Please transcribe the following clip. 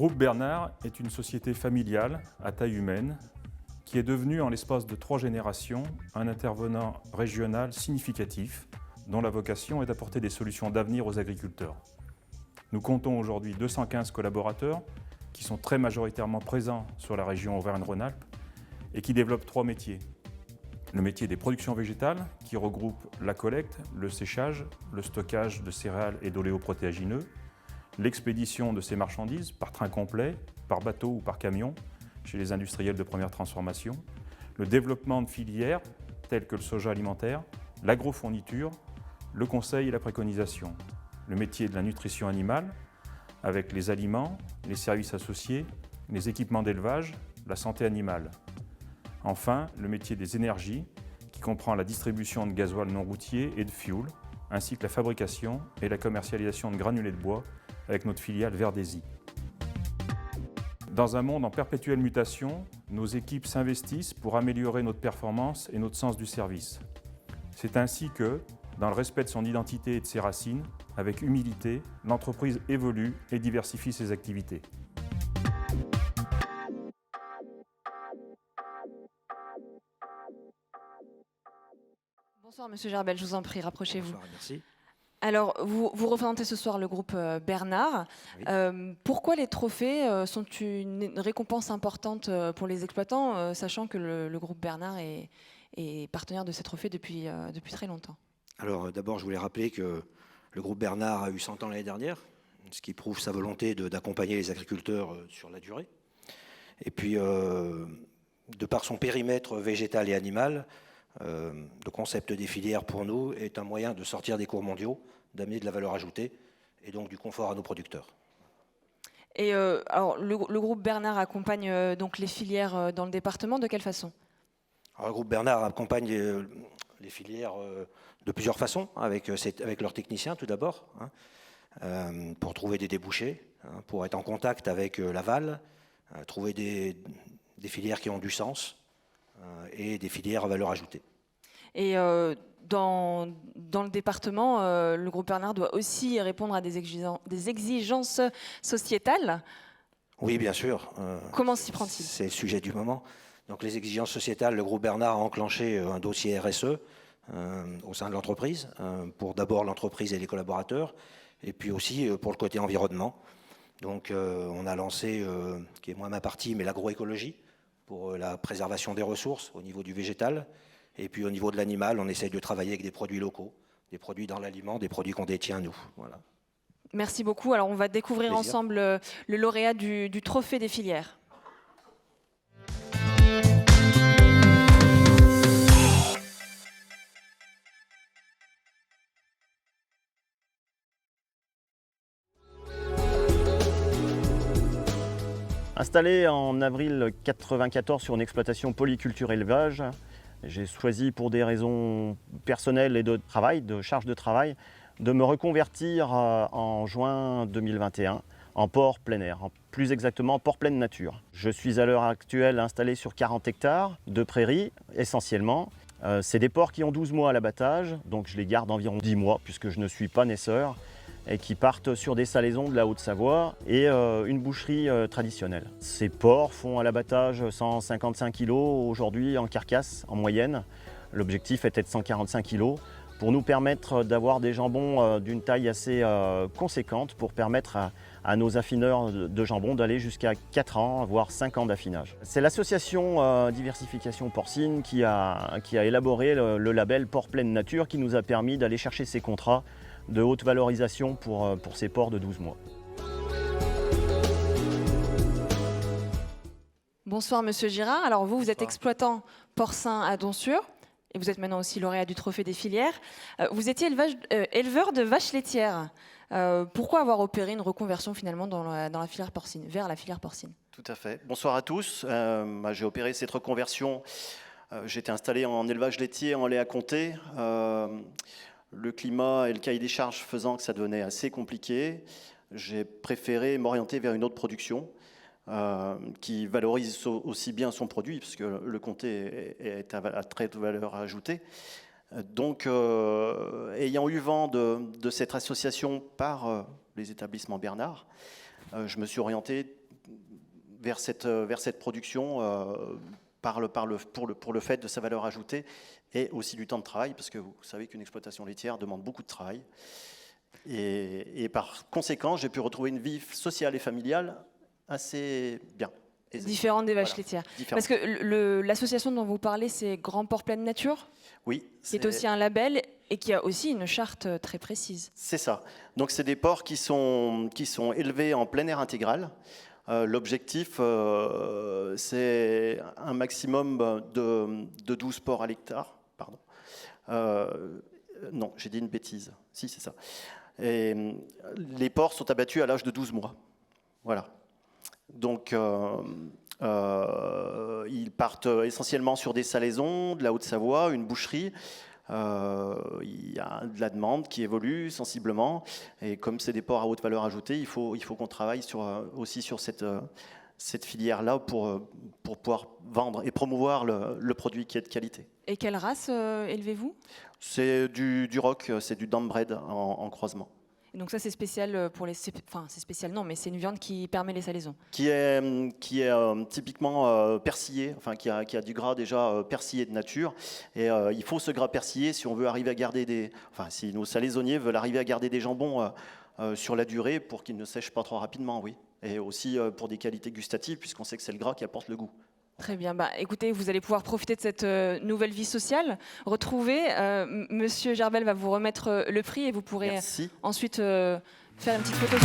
Groupe Bernard est une société familiale à taille humaine qui est devenue en l'espace de 3 générations un intervenant régional significatif dont la vocation est d'apporter des solutions d'avenir aux agriculteurs. Nous comptons aujourd'hui 215 collaborateurs qui sont très majoritairement présents sur la région Auvergne-Rhône-Alpes et qui développent 3 métiers. Le métier des productions végétales qui regroupe la collecte, le séchage, le stockage de céréales et d'oléoprotéagineux, l'expédition de ces marchandises par train complet, par bateau ou par camion chez les industriels de première transformation, le développement de filières telles que le soja alimentaire, l'agrofourniture, le conseil et la préconisation, le métier de la nutrition animale avec les aliments, les services associés, les équipements d'élevage, la santé animale. Enfin, le métier des énergies qui comprend la distribution de gasoil non routier et de fioul, ainsi que la fabrication et la commercialisation de granulés de bois avec notre filiale Verdesi. Dans un monde en perpétuelle mutation, nos équipes s'investissent pour améliorer notre performance et notre sens du service. C'est ainsi que, dans le respect de son identité et de ses racines, avec humilité, l'entreprise évolue et diversifie ses activités. Bonsoir Monsieur Gerbel, je vous en prie, rapprochez-vous. Bonsoir, merci. Alors, vous représentez ce soir le groupe Bernard. Oui. Pourquoi les trophées sont une récompense importante pour les exploitants, sachant que le groupe Bernard est partenaire de ces trophées depuis très longtemps? Alors d'abord, je voulais rappeler que le groupe Bernard a eu 100 ans l'année dernière, ce qui prouve sa volonté d'accompagner les agriculteurs sur la durée. Et puis, de par son périmètre végétal et animal, le concept des filières pour nous est un moyen de sortir des cours mondiaux, d'amener de la valeur ajoutée et donc du confort à nos producteurs. Et alors, le groupe Bernard accompagne donc les filières dans le département, de quelle façon? Alors, le groupe Bernard accompagne les filières de plusieurs façons, avec leurs techniciens tout d'abord, pour trouver des débouchés, pour être en contact avec l'aval, trouver des filières qui ont du sens et des filières à valeur ajoutée. Et dans le département, le groupe Bernard doit aussi répondre à des exigences sociétales. Oui, bien sûr. Comment s'y prend-il? C'est le sujet du moment. Donc, les exigences sociétales, le groupe Bernard a enclenché un dossier RSE au sein de l'entreprise, pour d'abord l'entreprise et les collaborateurs, et puis aussi pour le côté environnement. Donc, on a lancé, qui est moins ma partie, mais l'agroécologie, pour la préservation des ressources au niveau du végétal. Et puis au niveau de l'animal, on essaye de travailler avec des produits locaux, des produits dans l'aliment, des produits qu'on détient nous. Voilà. Merci beaucoup. Alors on va découvrir ensemble le lauréat du trophée des filières. Installé en avril 1994 sur une exploitation polyculture élevage, j'ai choisi pour des raisons personnelles et de travail, de charge de travail, de me reconvertir en juin 2021 en port plein air, plus exactement port pleine nature. Je suis à l'heure actuelle installé sur 40 hectares de prairies essentiellement. C'est des porcs qui ont 12 mois à l'abattage, donc je les garde environ 10 mois puisque je ne suis pas naisseur, et qui partent sur des salaisons de la Haute-Savoie et une boucherie traditionnelle. Ces porcs font à l'abattage 155 kg aujourd'hui en carcasse en moyenne. L'objectif était de 145 kg pour nous permettre d'avoir des jambons d'une taille assez conséquente pour permettre à nos affineurs de jambon d'aller jusqu'à 4 ans, voire 5 ans d'affinage. C'est l'association Diversification Porcine qui a élaboré le label Porc Pleine Nature qui nous a permis d'aller chercher ces contrats de haute valorisation pour ces porcs de 12 mois. Bonsoir Monsieur Girard. Alors vous êtes exploitant porcin à Donsur et vous êtes maintenant aussi lauréat du trophée des filières. Vous étiez éleveur de vaches laitières. Pourquoi avoir opéré une reconversion finalement dans la filière porcine, vers la filière porcine? Tout à fait. Bonsoir à tous. J'ai opéré cette reconversion. J'étais installé en élevage laitier en lait à compter. Le climat et le cahier des charges faisant que ça devenait assez compliqué, j'ai préféré m'orienter vers une autre production qui valorise aussi bien son produit, puisque le comté est à très haute valeur ajoutée. Donc, ayant eu vent de cette association par les établissements Bernard, je me suis orienté vers cette production pour le fait de sa valeur ajoutée et aussi du temps de travail, parce que vous savez qu'une exploitation laitière demande beaucoup de travail. Et par conséquent, j'ai pu retrouver une vie sociale et familiale assez bien. Différente des vaches laitières. Parce que l'association dont vous parlez, c'est Grand Port Pleine Nature ? Oui. Qui est aussi un label et qui a aussi une charte très précise. C'est ça. Donc c'est des porcs qui sont élevés en plein air intégral. L'objectif, c'est un maximum de 12 porcs à l'hectare. Pardon. Non, j'ai dit une bêtise. Si, c'est ça. Et les porcs sont abattus à l'âge de 12 mois. Voilà. Donc, ils partent essentiellement sur des salaisons, de la Haute-Savoie, une boucherie. Il y a de la demande qui évolue sensiblement. Et comme c'est des porcs à haute valeur ajoutée, il faut qu'on travaille aussi sur cette filière-là pour pouvoir vendre et promouvoir le produit qui est de qualité. Et quelle race élevez-vous ? C'est du rock, c'est du dam-bred en croisement. Et donc ça c'est spécial pour les... Enfin c'est spécial non, mais c'est une viande qui permet les salaisons. Qui est typiquement persillé, enfin qui a du gras déjà persillé de nature. Et il faut ce gras persillé si on veut arriver à garder si nos salaisonniers veulent arriver à garder des jambons sur la durée pour qu'ils ne sèchent pas trop rapidement, oui. Et aussi pour des qualités gustatives, puisqu'on sait que c'est le gras qui apporte le goût. Très bien. Écoutez, vous allez pouvoir profiter de cette nouvelle vie sociale. Retrouvez, Monsieur Gerbel va vous remettre le prix et vous pourrez ensuite faire une petite photo.